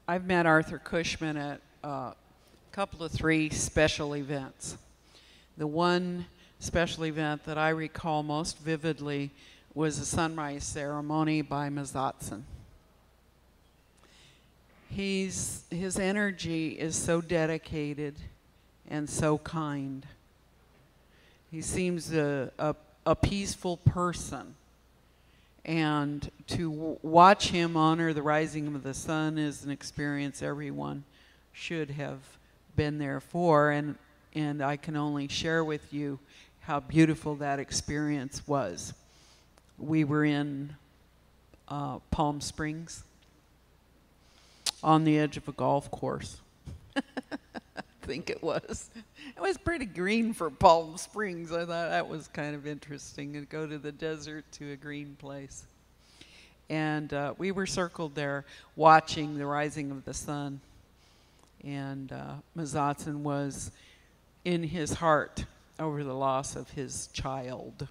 I've met Arthur Cushman at couple of three special events. The one special event that I recall most vividly was a sunrise ceremony by Mazatsan. His energy is so dedicated and so kind. He seems a peaceful person. And to watch him honor the rising of the sun is an experience everyone should have been there for, and I can only share with you how beautiful that experience was. We were in Palm Springs on the edge of a golf course. I think it was. It was pretty green for Palm Springs. I thought that was kind of interesting, to go to the desert to a green place. And we were circled there watching the rising of the sun. And Mazatsan was in his heart over the loss of his child.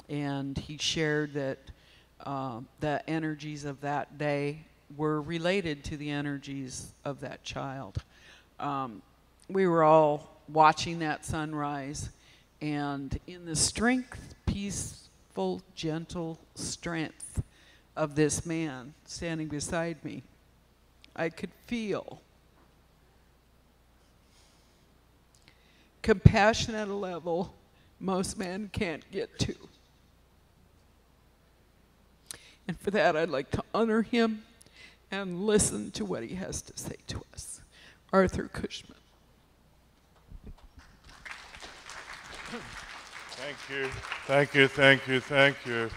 And he shared that the energies of that day were related to the energies of that child. We were all watching that sunrise, and in the strength, peaceful, gentle strength of this man standing beside me, I could feel compassion at a level most men can't get to. And for that, I'd like to honor him and listen to what he has to say to us. Arthur Cushman. Thank you, thank you, thank you, thank you.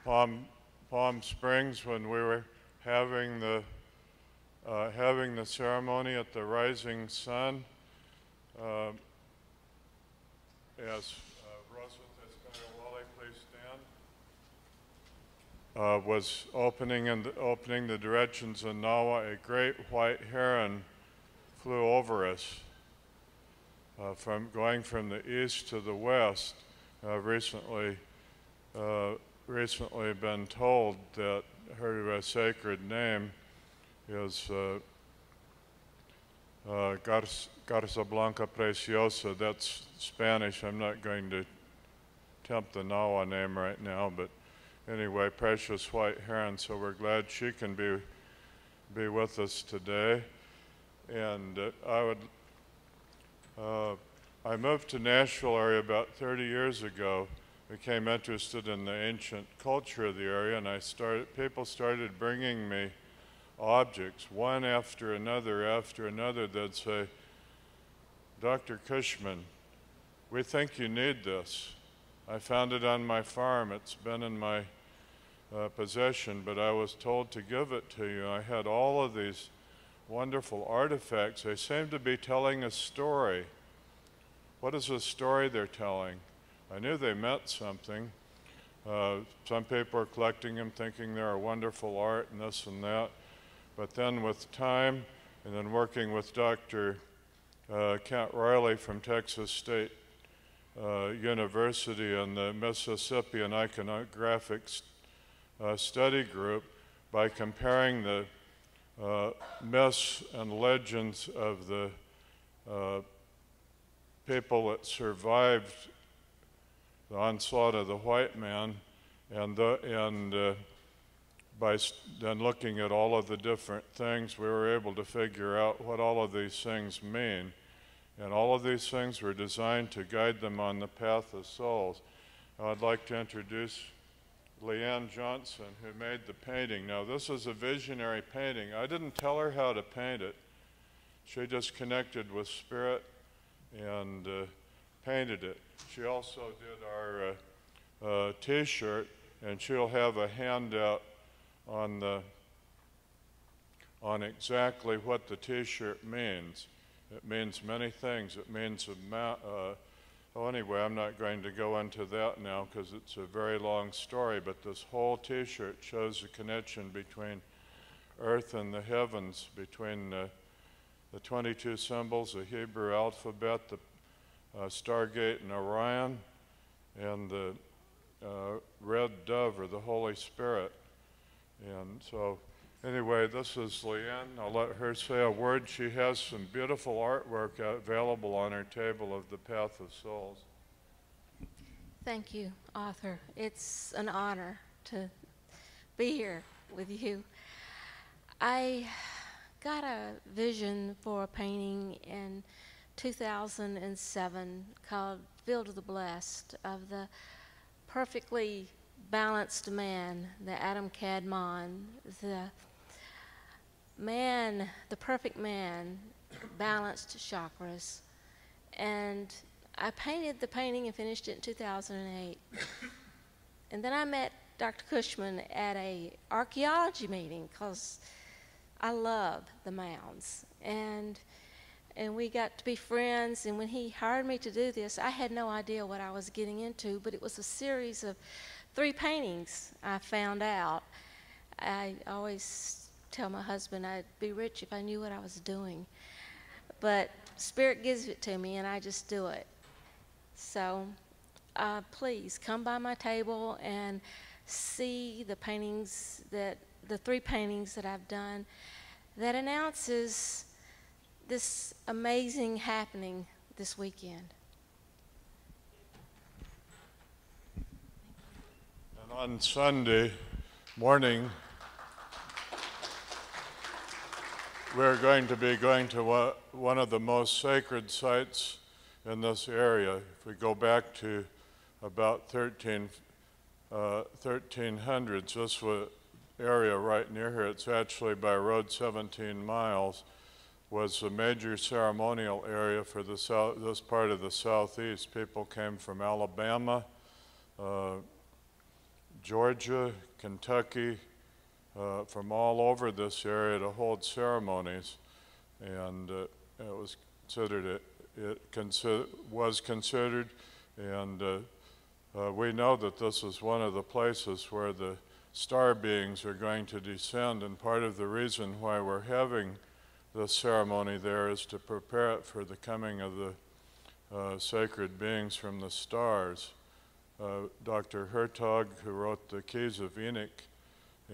Palm Springs, when we were having the ceremony at the rising sun, as Rosa Tescayawale, please stand, was opening the directions in Nawa, a great white heron flew over us. From going from the east to the west, recently been told that her sacred name is Garza Blanca Preciosa. That's Spanish. I'm not going to attempt the Nawa name right now, but anyway, precious white heron. So we're glad she can be with us today. And I moved to Nashville area about 30 years ago, became interested in the ancient culture of the area, and people started bringing me objects, one after another, that'd say, Dr. Cushman, we think you need this. I found it on my farm. It's been in my possession, but I was told to give it to you. I had all of these wonderful artifacts. They seem to be telling a story. What is the story they're telling? I knew they meant something. Some people are collecting them thinking they're a wonderful art and this and that. But then with time, and then working with Dr. Kent Riley from Texas State University and the Mississippian Iconographic Study Group, by comparing the myths and legends of the people that survived the onslaught of the white man, and by then looking at all of the different things, we were able to figure out what all of these things mean. And all of these things were designed to guide them on the path of souls. I'd like to introduce Leanne Johnson, who made the painting. Now, this is a visionary painting. I didn't tell her how to paint it. She just connected with spirit and painted it. She also did our t-shirt, and she'll have a handout on exactly what the t-shirt means. It means many things. It means anyway, I'm not going to go into that now because it's a very long story, but this whole t-shirt shows the connection between earth and the heavens, between the 22 symbols, the Hebrew alphabet, the Stargate and Orion, and the red dove or the Holy Spirit. And And so anyway, this is Leanne. I'll let her say a word. She has some beautiful artwork available on her table of the Path of Souls. Thank you, Arthur. It's an honor to be here with you. I got a vision for a painting in 2007 called Field of the Blessed, of the perfectly balanced man, the Adam Kadmon, the man, the perfect man, balanced chakras. And I painted the painting and finished it in 2008. And then I met Dr. Cushman at a archaeology meeting because I love the mounds. And we got to be friends, and when he hired me to do this, I had no idea what I was getting into, but it was a series of 3 paintings I found out. I always tell my husband I'd be rich if I knew what I was doing. But Spirit gives it to me, and I just do it. So please come by my table and see the paintings, the 3 paintings that I've done that announces this amazing happening this weekend. And on Sunday morning, we're going to be going to one of the most sacred sites in this area. If we go back to about 1300s, this area right near here, it's actually by road 17 miles, was a major ceremonial area for this part of the southeast. People came from Alabama, Georgia, Kentucky, from all over this area to hold ceremonies, and it was considered, and we know that this is one of the places where the star beings are going to descend, and part of the reason why we're having this ceremony there is to prepare it for the coming of the sacred beings from the stars. Dr. Hertog, who wrote the Keys of Enoch,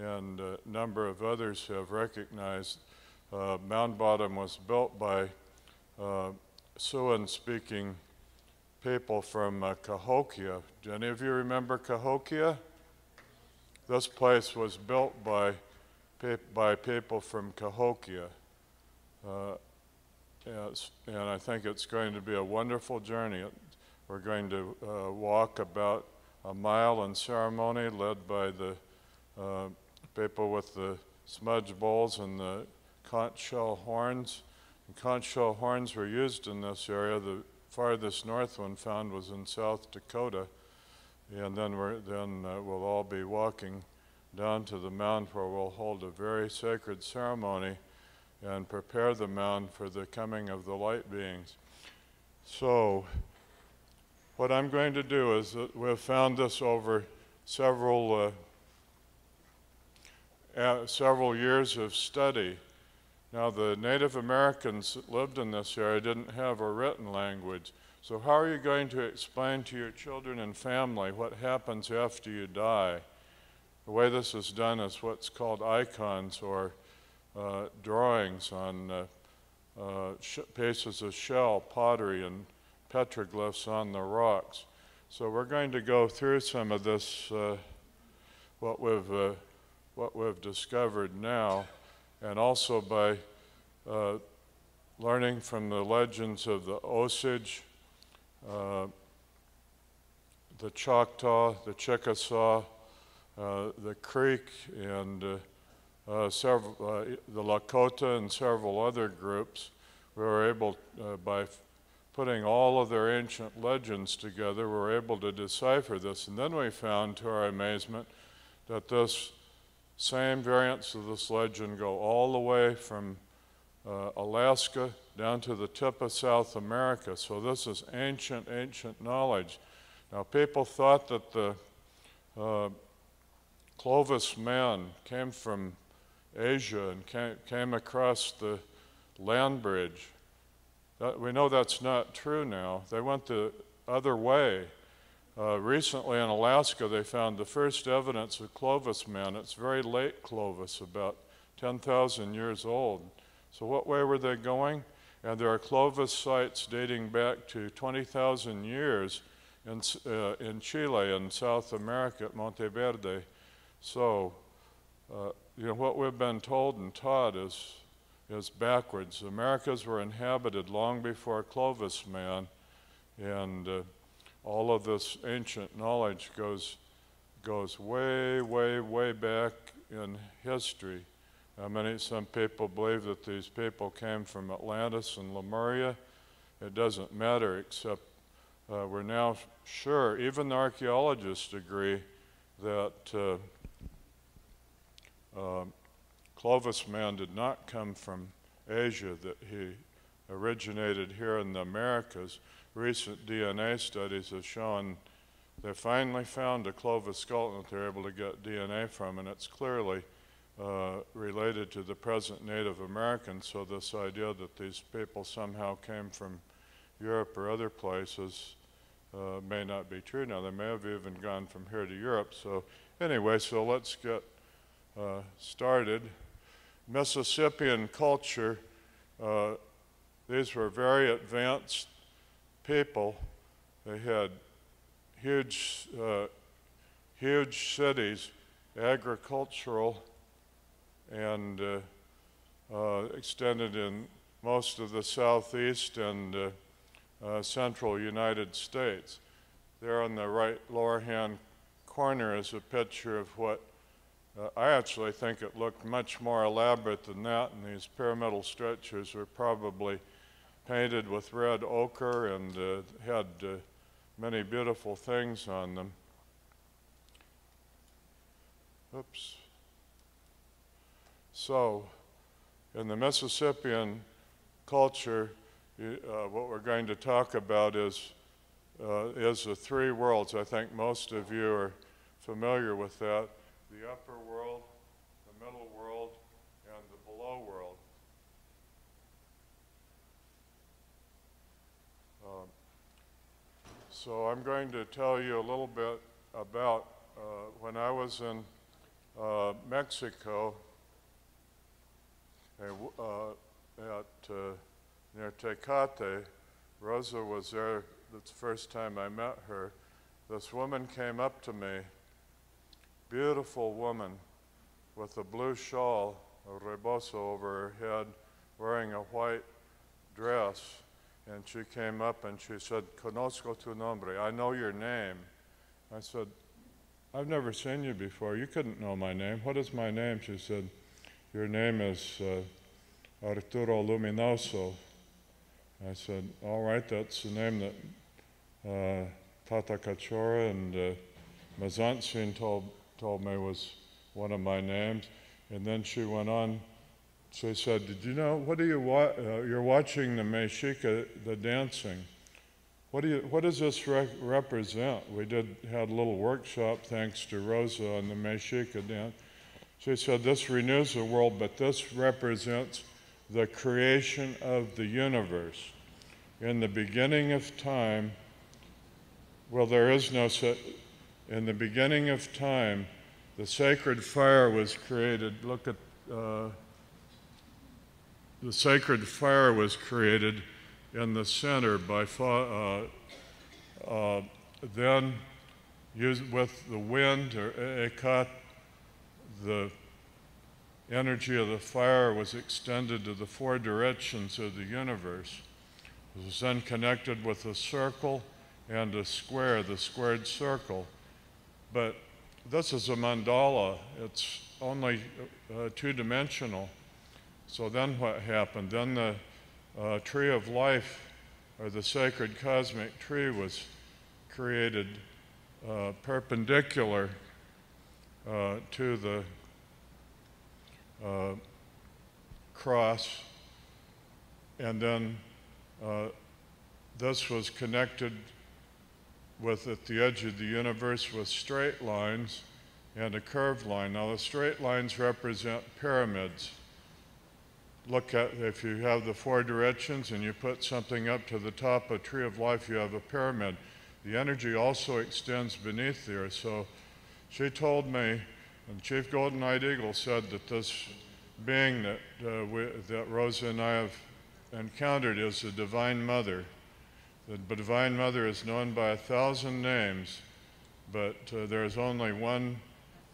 and a number of others have recognized Mound Bottom was built by Siouan-speaking people from Cahokia. Do any of you remember Cahokia? This place was built by people from Cahokia. Yes, and I think it's going to be a wonderful journey. We're going to walk about a mile in ceremony, led by the people with the smudge bowls and the conch shell horns. And conch shell horns were used in this area. The farthest north one found was in South Dakota. And then we'll all be walking down to the mound where we'll hold a very sacred ceremony and prepare the mound for the coming of the light beings. So what I'm going to do is that we've found this over several years of study. Now, the Native Americans that lived in this area didn't have a written language. So how are you going to explain to your children and family what happens after you die? The way this is done is what's called icons, or drawings on pieces of shell, pottery, and petroglyphs on the rocks. So we're going to go through some of this, what we've discovered now, and also by learning from the legends of the Osage, the Choctaw, the Chickasaw, the Creek, and the Lakota, and several other groups. We were able, by putting all of their ancient legends together, we were able to decipher this. And then we found, to our amazement, that this same variants of this legend go all the way from Alaska down to the tip of South America. So this is ancient, ancient knowledge. Now, people thought that the Clovis man came from Asia and came across the land bridge. We know that's not true now. They went the other way. Recently in Alaska, they found the first evidence of Clovis man. It's very late Clovis, about 10,000 years old. So what way were they going? And there are Clovis sites dating back to 20,000 years in Chile in South America at Monteverde. So, what we've been told and taught is backwards. The Americas were inhabited long before Clovis man, and all of this ancient knowledge goes way, way, way back in history. Some people believe that these people came from Atlantis and Lemuria. It doesn't matter, except we're now sure, even the archaeologists agree, that Clovis man did not come from Asia, that he originated here in the Americas. Recent DNA studies have shown they finally found a Clovis skeleton that they're able to get DNA from, and it's clearly related to the present Native Americans. So this idea that these people somehow came from Europe or other places may not be true. Now, they may have even gone from here to Europe. So anyway, so let's get started. Mississippian culture, these were very advanced people. They had huge cities, agricultural, and extended in most of the southeast and central United States. There on the right lower hand corner is a picture of what I actually think it looked much more elaborate than that, and these pyramidal structures were probably painted with red ochre and had many beautiful things on them. Oops. So, in the Mississippian culture, what we're going to talk about is the three worlds. I think most of you are familiar with that: the upper world, the middle world, and the below world. So I'm going to tell you a little bit about when I was in Mexico near Tecate. Rosa was there. That's the first time I met her. This woman came up to me, beautiful woman with a blue shawl, a rebozo over her head, wearing a white dress. And she came up and she said, "Conozco tu nombre, I know your name." I said, "I've never seen you before. You couldn't know my name. What is my name?" She said, "Your name is Arturo Luminoso." I said, "All right, that's the name that Tata Cachora and Mazantzin told me was one of my names." And then she went on. She said, "Did you know, what do you you're watching the Mexica, the dancing. What does this represent?" We had a little workshop thanks to Rosa on the Mexica dance. She said, "This renews the world, but this represents the creation of the universe. In the beginning of time, well, there is no in the beginning of time, the sacred fire was created." Look at the sacred fire was created in the center by then used with the wind, or ekat, the energy of the fire was extended to the four directions of the universe. It was then connected with a circle and a square, the squared circle. But this is a mandala. It's only two-dimensional. So then what happened? Then the tree of life, or the sacred cosmic tree, was created perpendicular to the cross, and then this was connected with, at the edge of the universe, with straight lines and a curved line. Now the straight lines represent pyramids. Look at, if you have the four directions and you put something up to the top of a tree of life, you have a pyramid. the energy also extends beneath the earth. So she told me, and Chief Golden-Eyed Eagle said that this being that Rosa and I have encountered is the Divine Mother. The Divine Mother is known by 1,000 names, but there is only one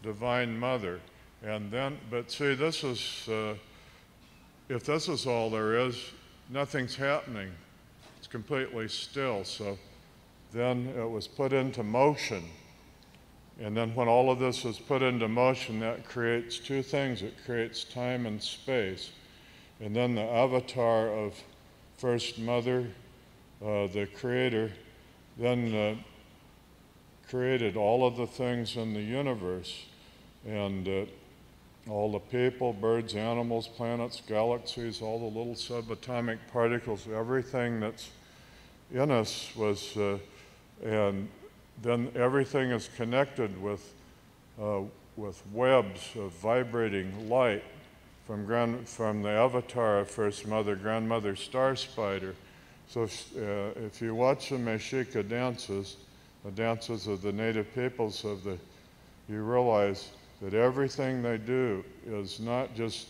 Divine Mother. And then, but see, this is, if this is all there is, nothing's happening. It's completely still. So then it was put into motion. And then when all of this is put into motion, that creates two things. It creates time and space. And then the avatar of First Mother, the Creator, then created all of the things in the universe. And all the people, birds, animals, planets, galaxies, all the little subatomic particles, everything that's in us was, and then everything is connected with webs of vibrating light from the avatar of First Mother, Grandmother Star Spider. So if you watch the Mexica dances, the dances of the native peoples you realize that everything they do is not just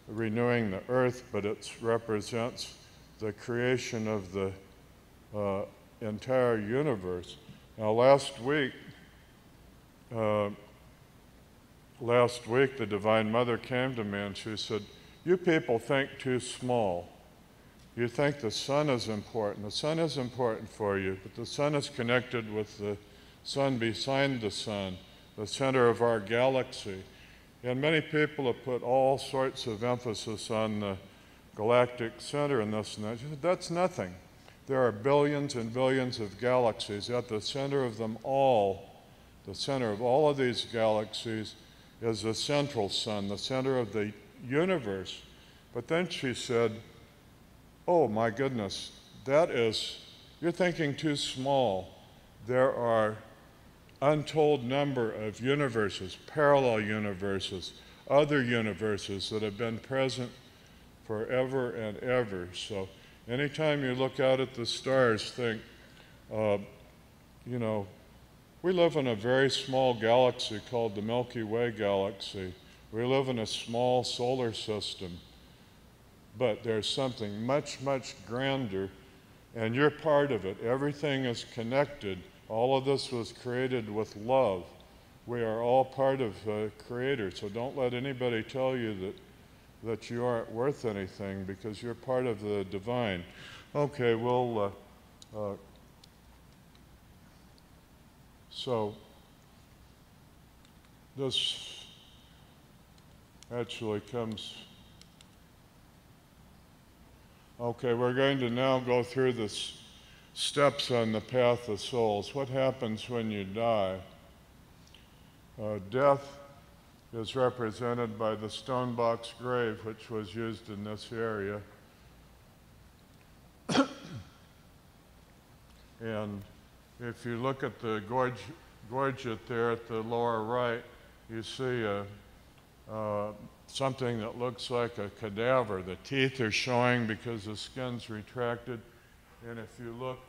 renewing the earth, but it represents the creation of the entire universe. Now last week, the Divine Mother came to me and she said, "You people think too small. You think the sun is important. The sun is important for you, but the sun is connected with the sun beside the sun, the center of our galaxy." And many people have put all sorts of emphasis on the galactic center and this and that. She said, that's nothing. There are billions and billions of galaxies. At the center of them all, the center of all of these galaxies is the central sun, the center of the universe. But then she said, oh my goodness, you're thinking too small. There are untold number of universes, parallel universes, other universes that have been present forever and ever. So anytime you look out at the stars, think, we live in a very small galaxy called the Milky Way galaxy. We live in a small solar system, but there's something much, much grander, and you're part of it. Everything is connected. All of this was created with love. We are all part of the Creator, so don't let anybody tell you that you aren't worth anything because you're part of the divine. Okay, so this actually comes. Okay, we're going to now go through the steps on the path of souls. What happens when you die? Death is represented by the stone box grave, which was used in this area. And if you look at the gorget there at the lower right, you see something that looks like a cadaver. The teeth are showing because the skin's retracted. And if you look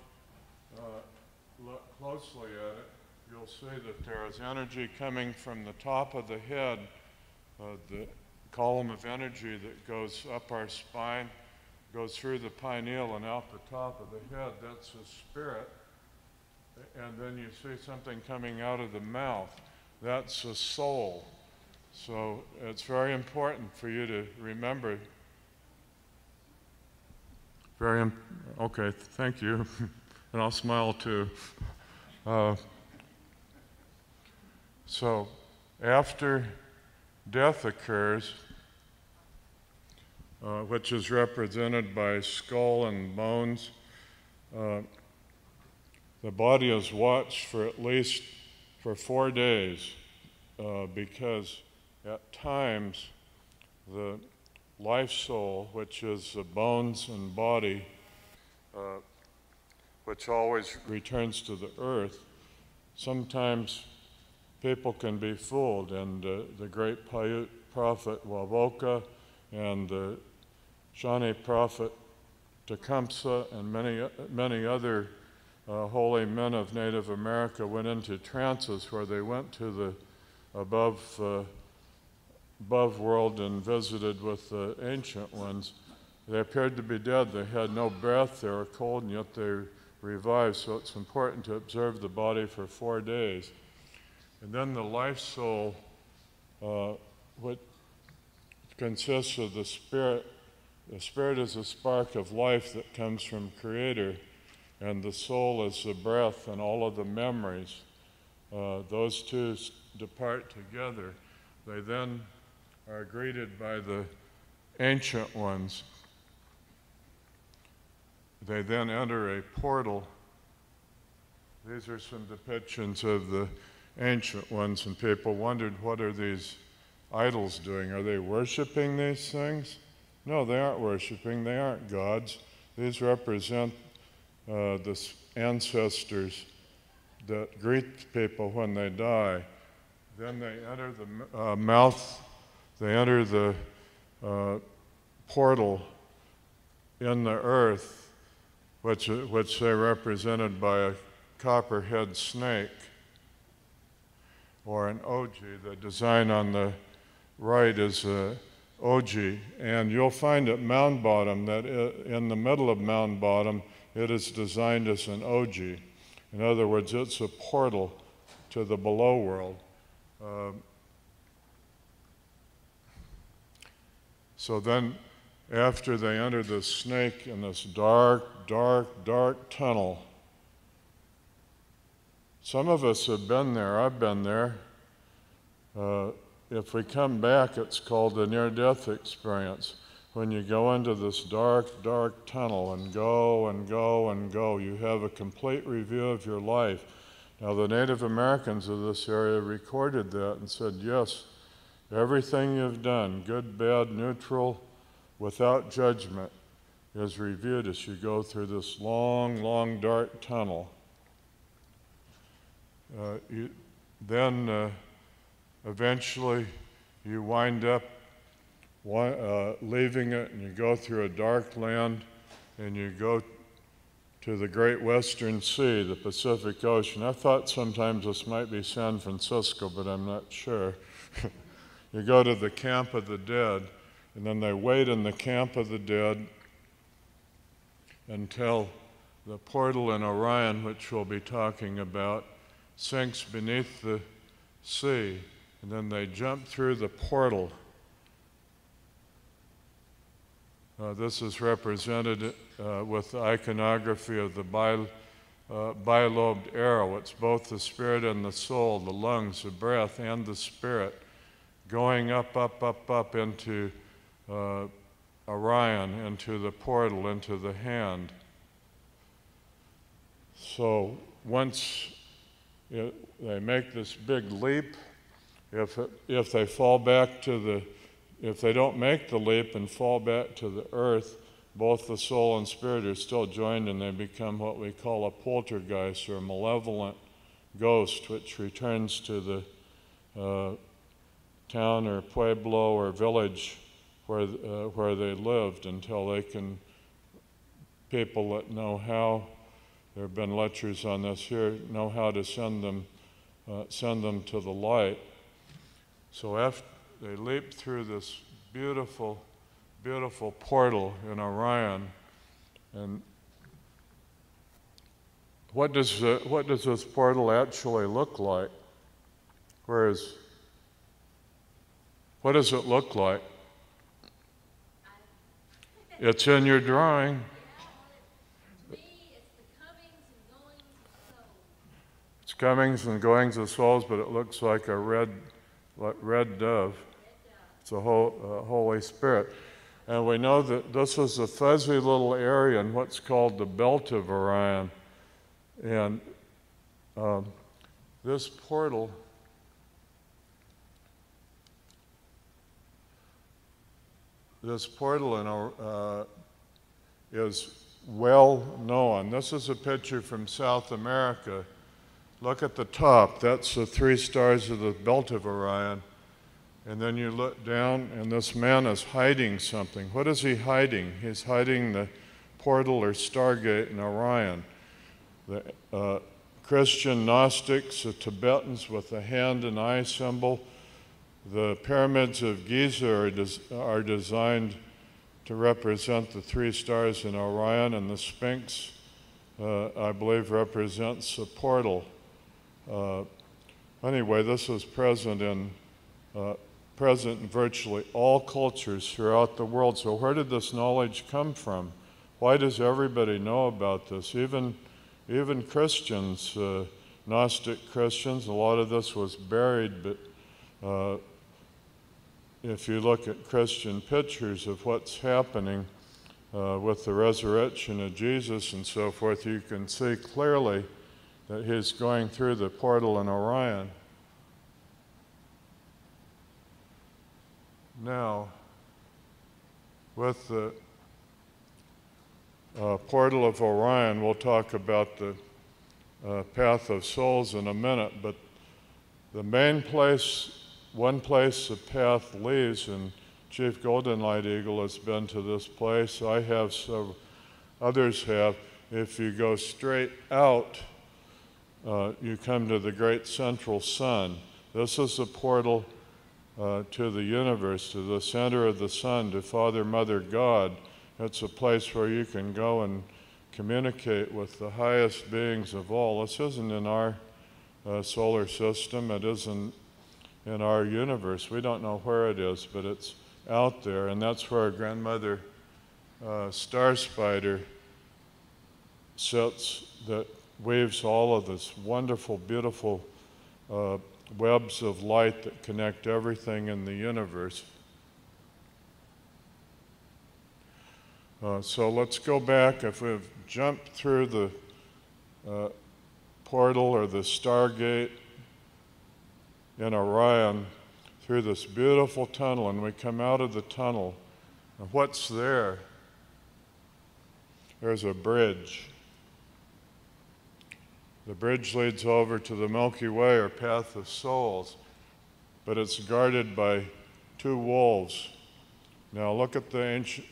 closely at it, you'll see that there is energy coming from the top of the head, the column of energy that goes up our spine, goes through the pineal and out the top of the head. That's the spirit. And then you see something coming out of the mouth. That's the soul. So it's very important for you to remember. Okay, thank you. And I'll smile too. So after death occurs, which is represented by skull and bones, the body is watched for at least 4 days because at times the life soul, which is the bones and body, which always returns to the earth, sometimes people can be fooled, and the great Paiute prophet Wawoka and the Shawnee prophet Tecumseh and many other holy men of Native America went into trances where they went to the above world and visited with the ancient ones. They appeared to be dead. They had no breath. They were cold, and yet they revived. So it's important to observe the body for 4 days. And then the life soul, what consists of the spirit. The spirit is a spark of life that comes from Creator, and the soul is the breath and all of the memories. Those two depart together. They then are greeted by the ancient ones. They then enter a portal. These are some depictions of the ancient ones, and people wondered, what are these idols doing? Are they worshiping these things? No, they aren't worshiping. They aren't gods. These represent the ancestors that greet people when they die. Then they enter the mouth. They enter the portal in the earth, which they represented by a copperhead snake or an oji. The design on the right is a oji, and you'll find at Mound Bottom that in the middle of Mound Bottom it is designed as an oji. In other words, it's a portal to the below world. So then, after they enter the snake in this dark, dark, dark tunnel, some of us have been there. I've been there. If we come back, it's called the near-death experience. When you go into this dark, dark tunnel and go and go and go, you have a complete review of your life. Now, the Native Americans of this area recorded that and said, yes, everything you've done, good, bad, neutral, without judgment, is reviewed as you go through this long, long, dark tunnel. Eventually, you wind up leaving it, and you go through a dark land, and you go to the Great Western Sea, the Pacific Ocean. I thought sometimes this might be San Francisco, but I'm not sure. You go to the camp of the dead, and then they wait in the camp of the dead until the portal in Orion, which we'll be talking about, sinks beneath the sea, and then they jump through the portal. This is represented with the iconography of the bilobed arrow. It's both the spirit and the soul, the lungs, the breath, and the spirit, going up, up, up, up into Orion, into the portal, into the hand. So once they make this big leap, if they fall back to the, if they don't make the leap and fall back to the earth, both the soul and spirit are still joined, and they become what we call a poltergeist, or a malevolent ghost, which returns to the town or pueblo or village where they lived until they can, people that know how, there have been lectures on this here, know how to send them to the light. So after they leap through this beautiful, beautiful portal in Orion, and what does this portal actually look like? What does it look like? It's in your drawing. It's comings and goings of souls, but it looks like a red dove. It's a Holy Spirit. And we know that this is a fuzzy little area in what's called the belt of Orion. And this portal is well known. This is a picture from South America. Look at the top. That's the 3 stars of the belt of Orion. And then you look down, and this man is hiding something. What is he hiding? He's hiding the portal or stargate in Orion. the Christian Gnostics, the Tibetans with the hand and eye symbol. The pyramids of Giza are designed to represent the 3 stars in Orion, and the Sphinx, I believe, represents a portal. Anyway, this is present in virtually all cultures throughout the world. So where did this knowledge come from? Why does everybody know about this? Even Christians, Gnostic Christians, a lot of this was buried, but if you look at Christian pictures of what's happening with the resurrection of Jesus and so forth, you can see clearly that he's going through the portal in Orion. Now, with the portal of Orion, we'll talk about the path of souls in a minute, but the main place, one place the path leaves, and Chief Golden Light Eagle has been to this place, I have, so others have. If you go straight out, you come to the great central sun. This is the portal to the universe, to the center of the sun, to Father, Mother, God. It's a place where you can go and communicate with the highest beings of all. This isn't in our solar system. It isn't in our universe. We don't know where it is, but it's out there, and that's where our grandmother Star Spider sits, that weaves all of this wonderful, beautiful webs of light that connect everything in the universe. So let's go back. If we've jumped through the portal or the Stargate in Orion through this beautiful tunnel, and we come out of the tunnel, and what's there? There's a bridge. The bridge leads over to the Milky Way, or path of souls, but it's guarded by 2 wolves. Now look at the ancient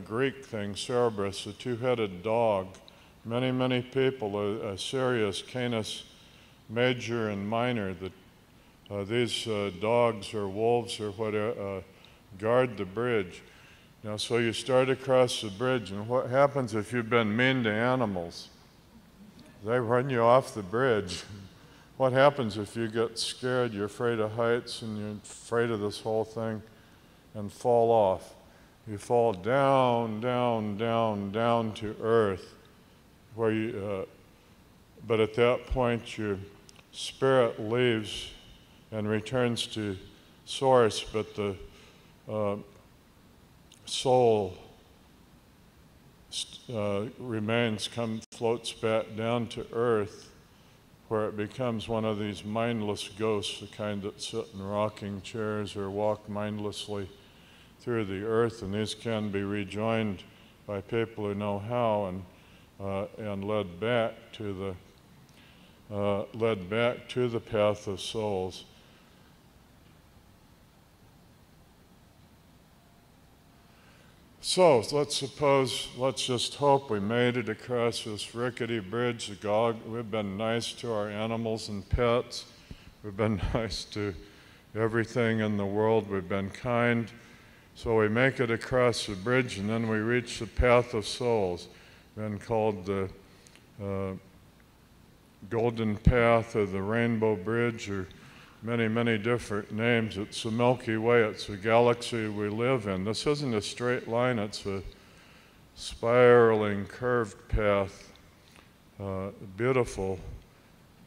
Greek thing, Cerberus, the 2-headed dog. Many people, Sirius, Canis Major and Minor, these dogs or wolves or whatever guard the bridge. Now, so you start across the bridge, and what happens if you've been mean to animals? They run you off the bridge. What happens if you get scared, you're afraid of heights and you're afraid of this whole thing, and fall off? You fall down, down, down, down to earth, where you, but at that point your spirit leaves and returns to source, but the soul remains, floats back down to earth, where it becomes one of these mindless ghosts, the kind that sit in rocking chairs or walk mindlessly through the earth, and these can be rejoined by people who know how, and led back to the path of souls. So let's just hope we made it across this rickety bridge. We've been nice to our animals and pets. We've been nice to everything in the world. We've been kind. So we make it across the bridge, and then we reach the path of souls, then called the Golden Path or the Rainbow Bridge, or many different names. It's the Milky Way. It's the galaxy we live in. This isn't a straight line. It's a spiraling, curved path. Beautiful.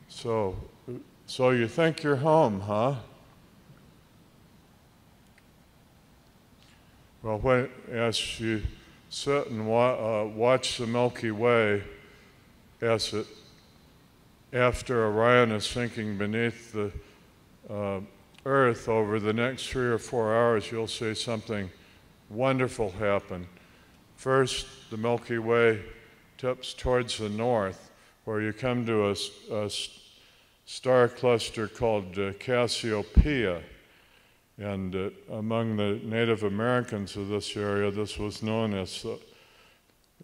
So you think you're home, huh? Well, as you sit and watch the Milky Way, after Orion is sinking beneath the Earth, over the next 3 or 4 hours, you'll see something wonderful happen. First, the Milky Way tips towards the north, where you come to a star cluster called Cassiopeia. And among the Native Americans of this area, this was known as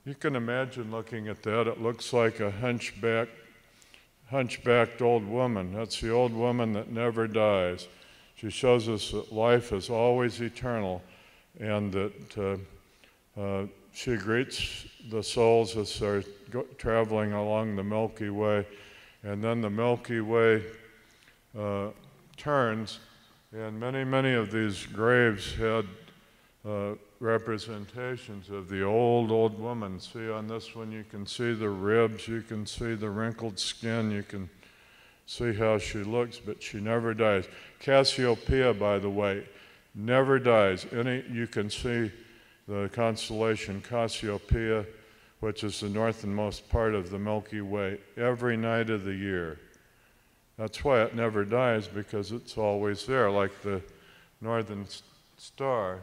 You can imagine looking at that. It looks like a hunchbacked old woman. That's the old woman that never dies. She shows us that life is always eternal, and that she greets the souls as they're traveling along the Milky Way, and then the Milky Way turns, and many of these graves had representations of the old woman. See, on this one you can see the ribs, you can see the wrinkled skin, you can see how she looks, but she never dies. Cassiopeia, by the way, never dies. You can see the constellation Cassiopeia, which is the northernmost part of the Milky Way, every night of the year. That's why it never dies, because it's always there, like the northern star.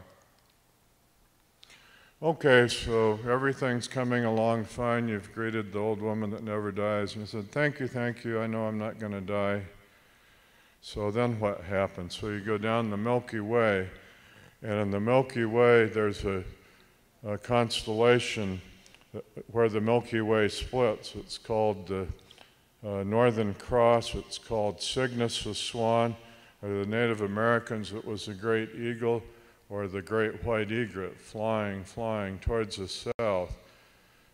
Okay, so everything's coming along fine. You've greeted the old woman that never dies. And he said, thank you, I know I'm not going to die. So then what happens? So you go down the Milky Way, and in the Milky Way there's a constellation where the Milky Way splits. It's called the Northern Cross. It's called Cygnus the Swan. Or the Native Americans, it was the great eagle, or the great white egret flying towards the south.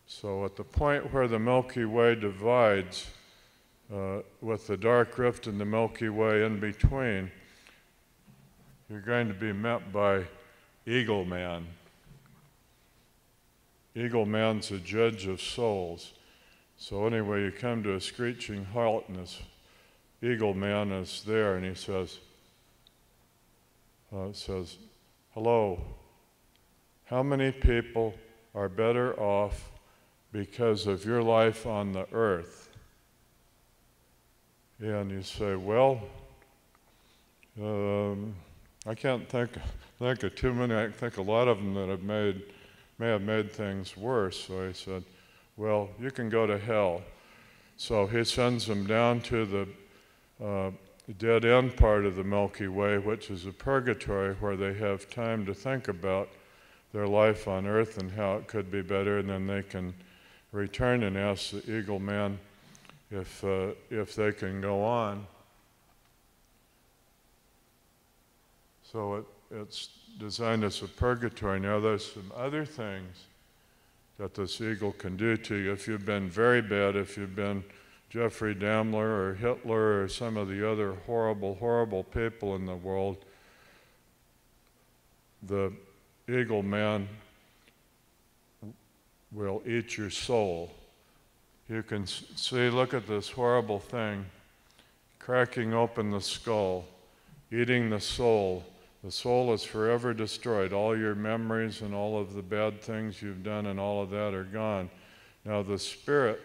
So at the point where the Milky Way divides, with the dark rift in the Milky Way in between, you're going to be met by Eagle Man. Eagle Man's a judge of souls. So anyway, you come to a screeching halt, and this Eagle Man is there, and he says, hello, how many people are better off because of your life on the earth? And you say, well, I can't think of too many. I think a lot of them that may have made things worse. So he said, well, you can go to hell. So he sends them down to the dead end part of the Milky Way, which is a purgatory, where they have time to think about their life on earth and how it could be better, and then they can return and ask the Eagle Man if they can go on. So it's designed as a purgatory. Now there's some other things that this eagle can do to you. If you've been very bad, if you've been Jeffrey Dahmer or Hitler or some of the other horrible people in the world, the Eagle Man will eat your soul. You can see, look at this horrible thing, cracking open the skull, eating the soul. The soul is forever destroyed. All your memories and all of the bad things you've done and all of that are gone. Now the spirit,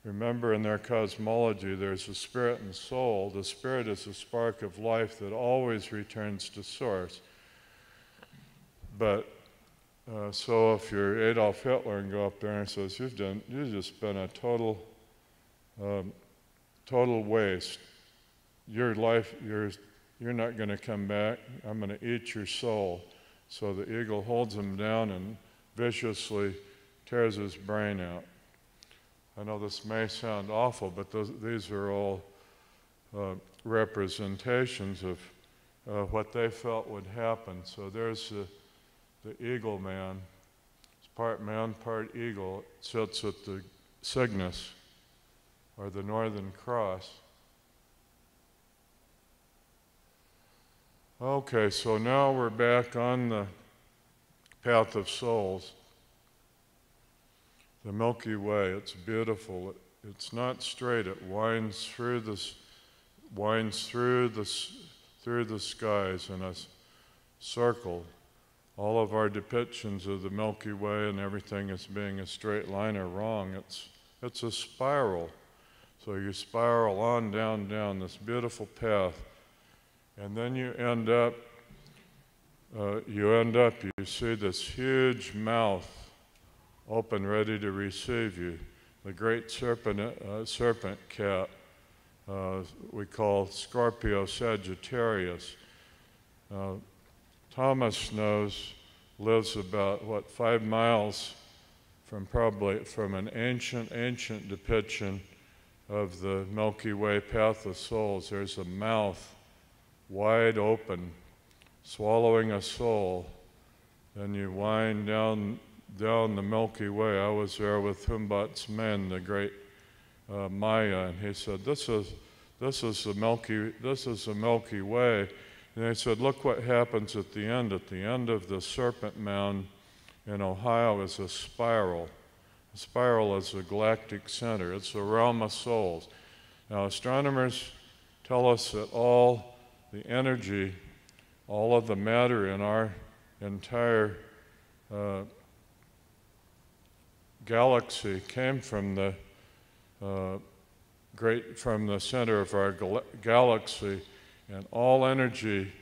remember in their cosmology, there's a spirit and soul. The spirit is a spark of life that always returns to source. But so if you're Adolf Hitler and go up there and says, you've just been a total waste. Your life, you're not going to come back. I'm going to eat your soul. So the eagle holds him down and viciously tears his brain out. I know this may sound awful, but these are all representations of what they felt would happen. So there's the Eagle Man. It's part man, part eagle. It sits at the Cygnus, or the Northern Cross. Okay, so now we're back on the path of souls. The Milky Way, it's beautiful. It's not straight. It winds through the skies in a circle. All of our depictions of the Milky Way and everything as being a straight line are wrong. It's a spiral. So you spiral on down this beautiful path. And then you end up, you see this huge mouth open, ready to receive you. The great serpent cat, we call Scorpio Sagittarius. Thomas lives about, 5 miles from an ancient depiction of the Milky Way path of souls. There's a mouth wide open, swallowing a soul. Then you wind down the Milky Way. I was there with Humboldt's men, the great Maya, and he said, "This is the Milky Way." And they said, "Look what happens at the end. At the end of the Serpent Mound in Ohio is a spiral. A spiral is the galactic center. It's the realm of souls." Now, astronomers tell us that all the energy, all of the matter in our entire galaxy came from the center of our galaxy, and all energy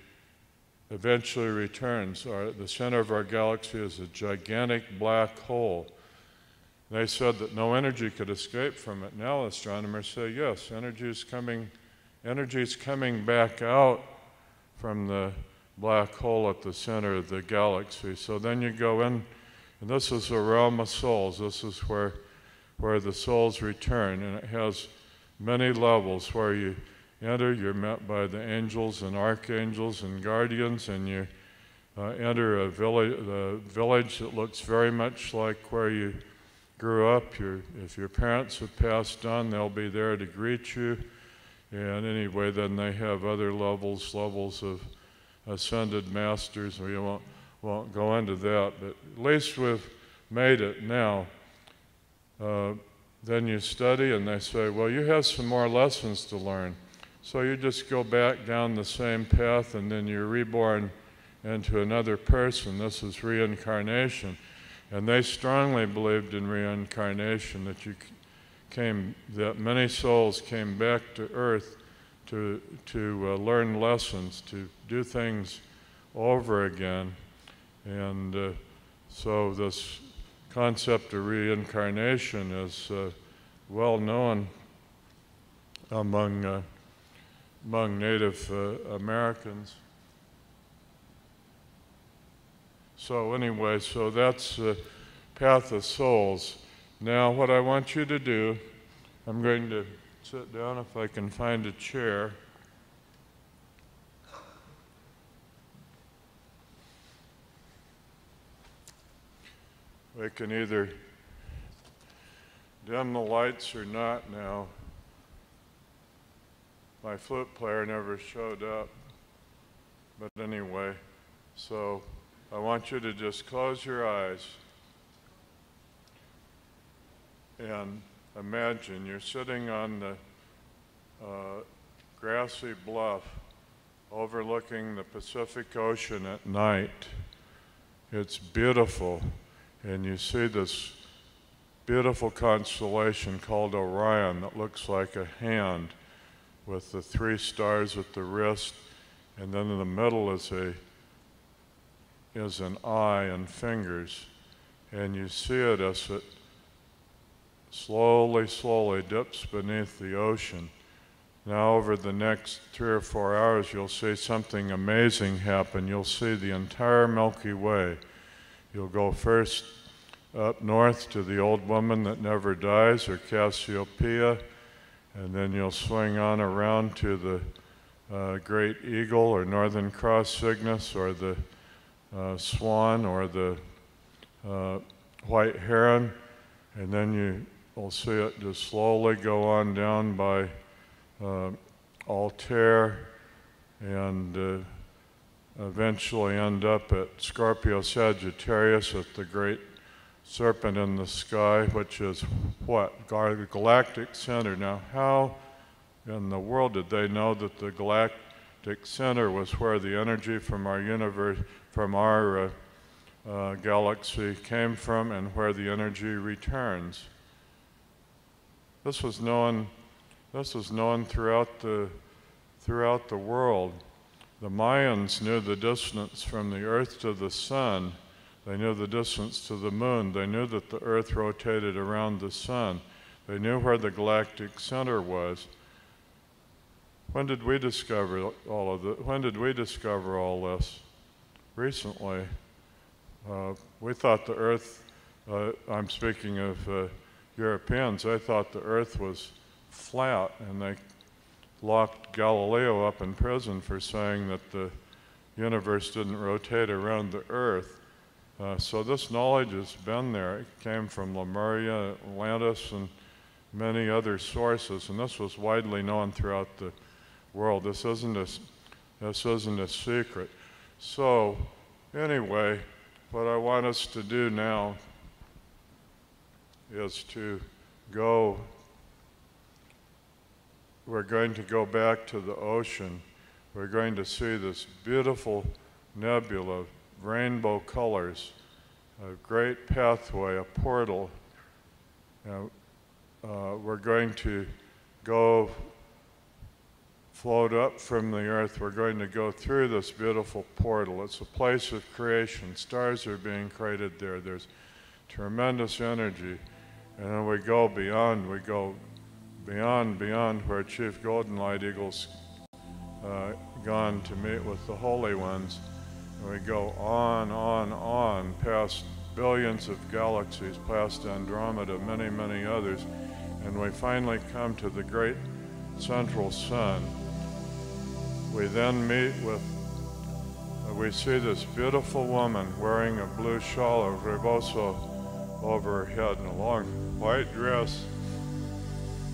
eventually returns. The center of our galaxy is a gigantic black hole. They said that no energy could escape from it. Now astronomers say yes, energy is coming back out from the black hole at the center of the galaxy. So then you go in, and this is the realm of souls. This is where the souls return, and it has many levels. Where you enter, you're met by the angels and archangels and guardians, and you enter a village that looks very much like where you grew up. If your parents have passed on, they'll be there to greet you. And anyway, then they have other levels of ascended masters. We won't go into that, but at least we've made it now. Then you study, and they say, well, you have some more lessons to learn. So you just go back down the same path, and then you're reborn into another person. This is reincarnation. And they strongly believed in reincarnation, that many souls came back to Earth to learn lessons, to do things over again. And so this concept of reincarnation is well known among Native Americans. So anyway, so that's the path of souls. Now what I want you to do, I'm going to sit down if I can find a chair. We can either dim the lights or not now. My flute player never showed up. But anyway, so I want you to just close your eyes and imagine you're sitting on the grassy bluff overlooking the Pacific Ocean at night. It's beautiful, and you see this beautiful constellation called Orion that looks like a hand with the 3 stars at the wrist, and then in the middle is an eye and fingers, and you see it as it slowly dips beneath the ocean. Now over the next 3 or 4 hours, you'll see something amazing happen. You'll see the entire Milky Way. You'll go first up north to the old woman that never dies, or Cassiopeia, and then you'll swing on around to the great eagle, or Northern Cross Cygnus, or the swan, or the white heron, and then you will see it just slowly go on down by Altair, and eventually end up at Scorpio Sagittarius at the great serpent in the sky, which is what? The galactic center. Now, how in the world did they know that the galactic center was where the energy from our universe, from our galaxy came from, and where the energy returns? This was known throughout the world. The Mayans knew the distance from the Earth to the sun. They knew the distance to the moon. They knew that the Earth rotated around the sun. They knew where the galactic center was. When did we discover all of this? When did we discover all this? Recently. We thought the Earth I'm speaking of Europeans, they thought the earth was flat, and they locked Galileo up in prison for saying that the universe didn't rotate around the earth. So this knowledge has been there. It came from Lemuria, Atlantis, and many other sources, and this was widely known throughout the world. This isn't a secret. So anyway, what I want us to do now is to go, we're going to go back to the ocean. We're going to see this beautiful nebula of rainbow colors, a great pathway, a portal. We're going to go float up from the earth. We're going to go through this beautiful portal. It's a place of creation. Stars are being created there. There's tremendous energy. And then we go beyond where Chief Golden Light Eagle's gone to meet with the Holy Ones. And we go on, past billions of galaxies, past Andromeda, many, many others. And we finally come to the great central sun. We then meet with, we see this beautiful woman wearing a blue shawl of rebozo over her head and a long white dress.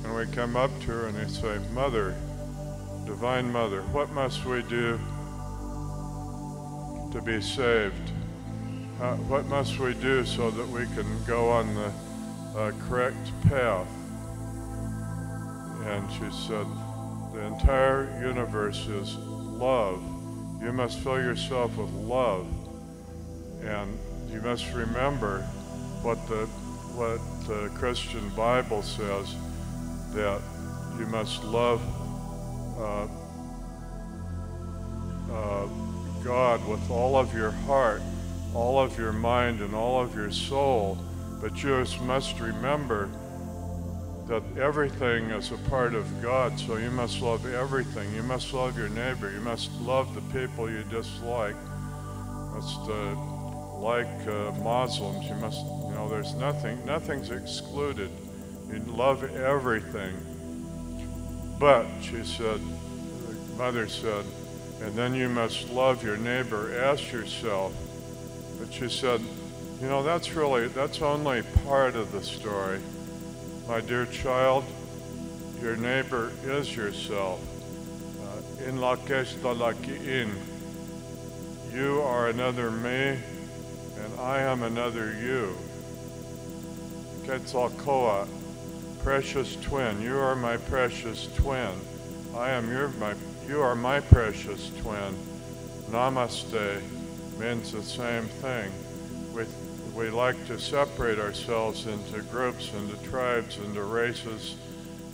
And we come up to her and they say, Mother, Divine Mother, what must we do to be saved? What must we do so that we can go on the correct path? And she said, the entire universe is love. You must fill yourself with love. And you must remember what the Christian Bible says, that you must love God with all of your heart, all of your mind, and all of your soul. But you must remember that everything is a part of God, so you must love everything. You must love your neighbor. You must love the people you dislike. Like Muslims, you must, there's nothing's excluded. You love everything. But, she said, Mother said, and then you must love your neighbor as yourself. But she said, that's only part of the story. My dear child, your neighbor is yourself. In lakesh dalaki'in, you are another me, and I am another you. Quetzalcoatl, precious twin, you are my precious twin. You are my precious twin. Namaste means the same thing. We like to separate ourselves into groups, into tribes, into races,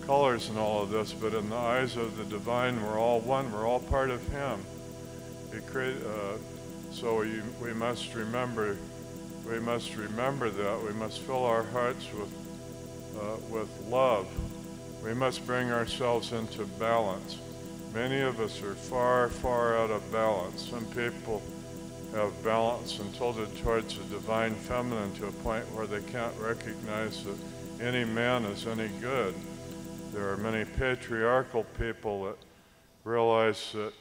colors, and all of this, but in the eyes of the divine, we're all one. We're all part of Him. So we must remember. We must remember that. We must fill our hearts with love. We must bring ourselves into balance. Many of us are far, far out of balance. Some people have balance and tilted towards the divine feminine to a point where they can't recognize that any man is any good. There are many patriarchal people that realize that,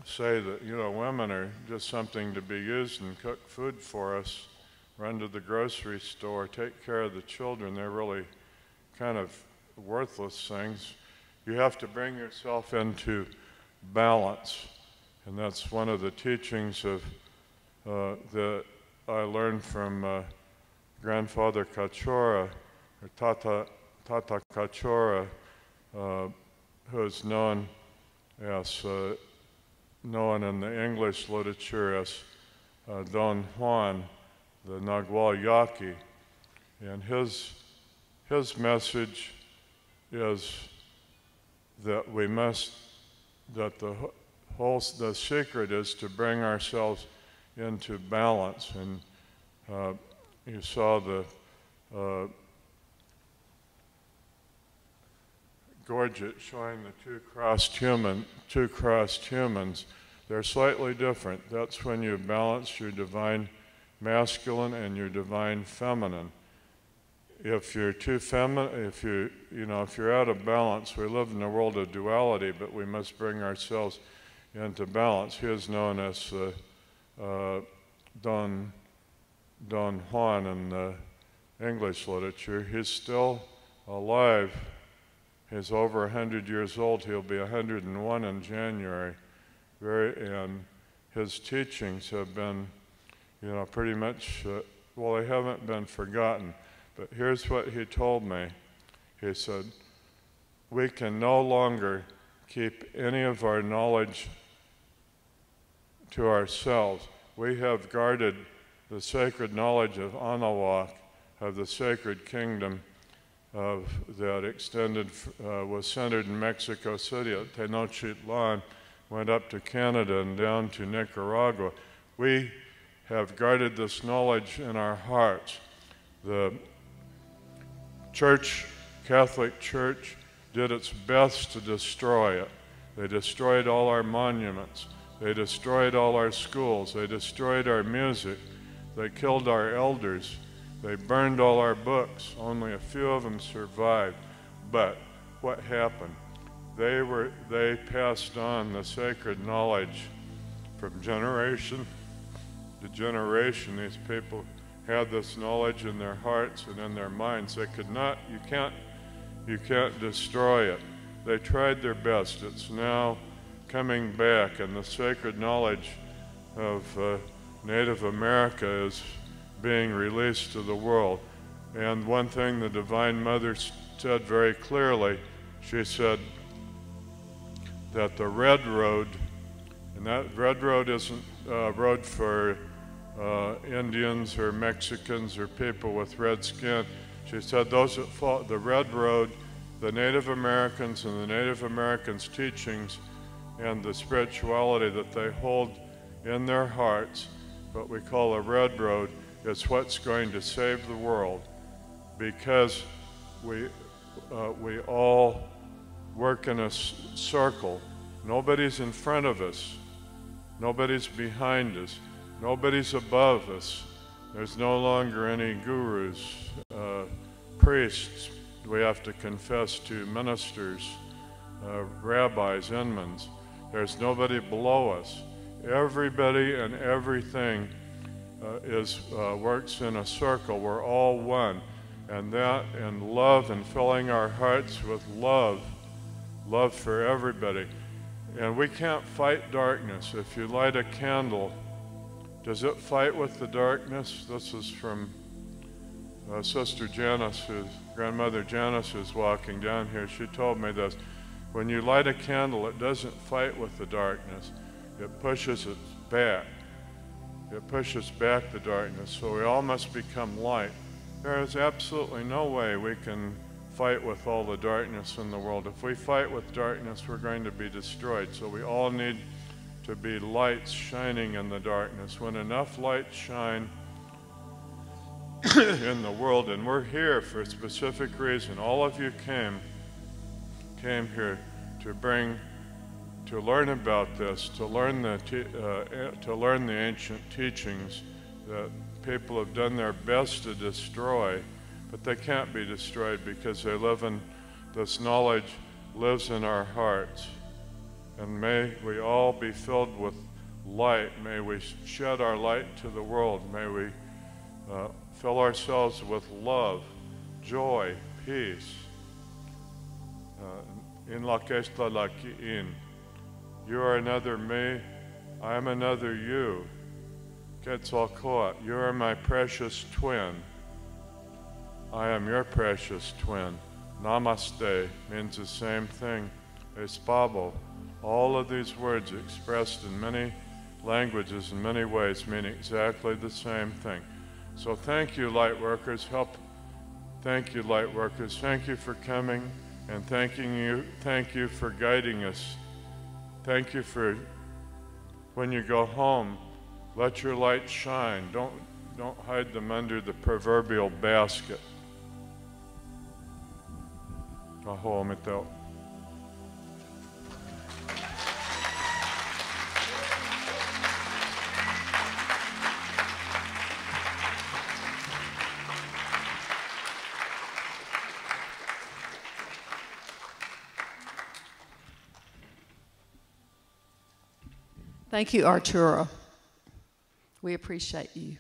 say that, women are just something to be used and cook food for us, run to the grocery store, take care of the children. They're really kind of worthless things. You have to bring yourself into balance. And that's one of the teachings of that I learned from Grandfather Kachora, or Tata Kachora, who is known in the English literature as Don Juan, the Nagual Yaqui. And his message is that the secret is to bring ourselves into balance. And you saw the gorget showing the two crossed humans. They're slightly different. That's when you balance your divine masculine and your divine feminine. If you're too feminine, if you're out of balance, we live in a world of duality, but we must bring ourselves into balance. He is known as Don Juan in the English literature. He's still alive. He's over 100 years old. He'll be 101 in January. And his teachings have been, pretty much, they haven't been forgotten. But here's what he told me. He said, we can no longer keep any of our knowledge to ourselves. We have guarded the sacred knowledge of Anahuac, of the sacred kingdom that extended, was centered in Mexico City at Tenochtitlan, went up to Canada and down to Nicaragua. We have guarded this knowledge in our hearts. The Catholic Church, did its best to destroy it. They destroyed all our monuments. They destroyed all our schools. They destroyed our music. They killed our elders. They burned all our books. Only a few of them survived. But what happened? They passed on the sacred knowledge from generation to generation. These people had this knowledge in their hearts and in their minds. They could not, you can't destroy it. They tried their best. It's now coming back, and the sacred knowledge of Native America is being released to the world. And one thing the Divine Mother said very clearly, she said that the red road, and that red road isn't a road for Indians or Mexicans or people with red skin. She said those that follow the red road, the Native Americans and the Native Americans' teachings and the spirituality that they hold in their hearts, what we call a red road, is what's going to save the world, because we all work in a circle. Nobody's in front of us. Nobody's behind us. Nobody's above us. There's no longer any gurus, priests we have to confess to, ministers, rabbis, imams. There's nobody below us. Everybody and everything works in a circle. We're all one. And that and love, and filling our hearts with love for everybody. And we can't fight darkness. If you light a candle, does it fight with the darkness? This is from Sister Janice, Grandmother Janice, who's walking down here. She told me this. When you light a candle, it doesn't fight with the darkness. It pushes it back. It pushes back the darkness. So we all must become light. There is absolutely no way we can fight with all the darkness in the world. If we fight with darkness, we're going to be destroyed. So we all need to be lights shining in the darkness. When enough lights shine in the world, and we're here for a specific reason. All of you came here to learn about this, to learn the ancient teachings that people have done their best to destroy, but they can't be destroyed because they live in, this knowledge lives in our hearts. And may we all be filled with light. May we shed our light to the world. May we fill ourselves with love, joy, peace. In la kesta la ki in. You are another me, I am another you. Quetzalcoatl, you are my precious twin. I am your precious twin. Namaste means the same thing. Espabo. All of these words expressed in many languages in many ways mean exactly the same thing. So thank you, light workers. Thank you, light workers. Thank you for coming, and thank you for guiding us. Thank you for, when you go home, let your light shine. Don't hide them under the proverbial basket. Aho mitao. Thank you, Arturo. We appreciate you.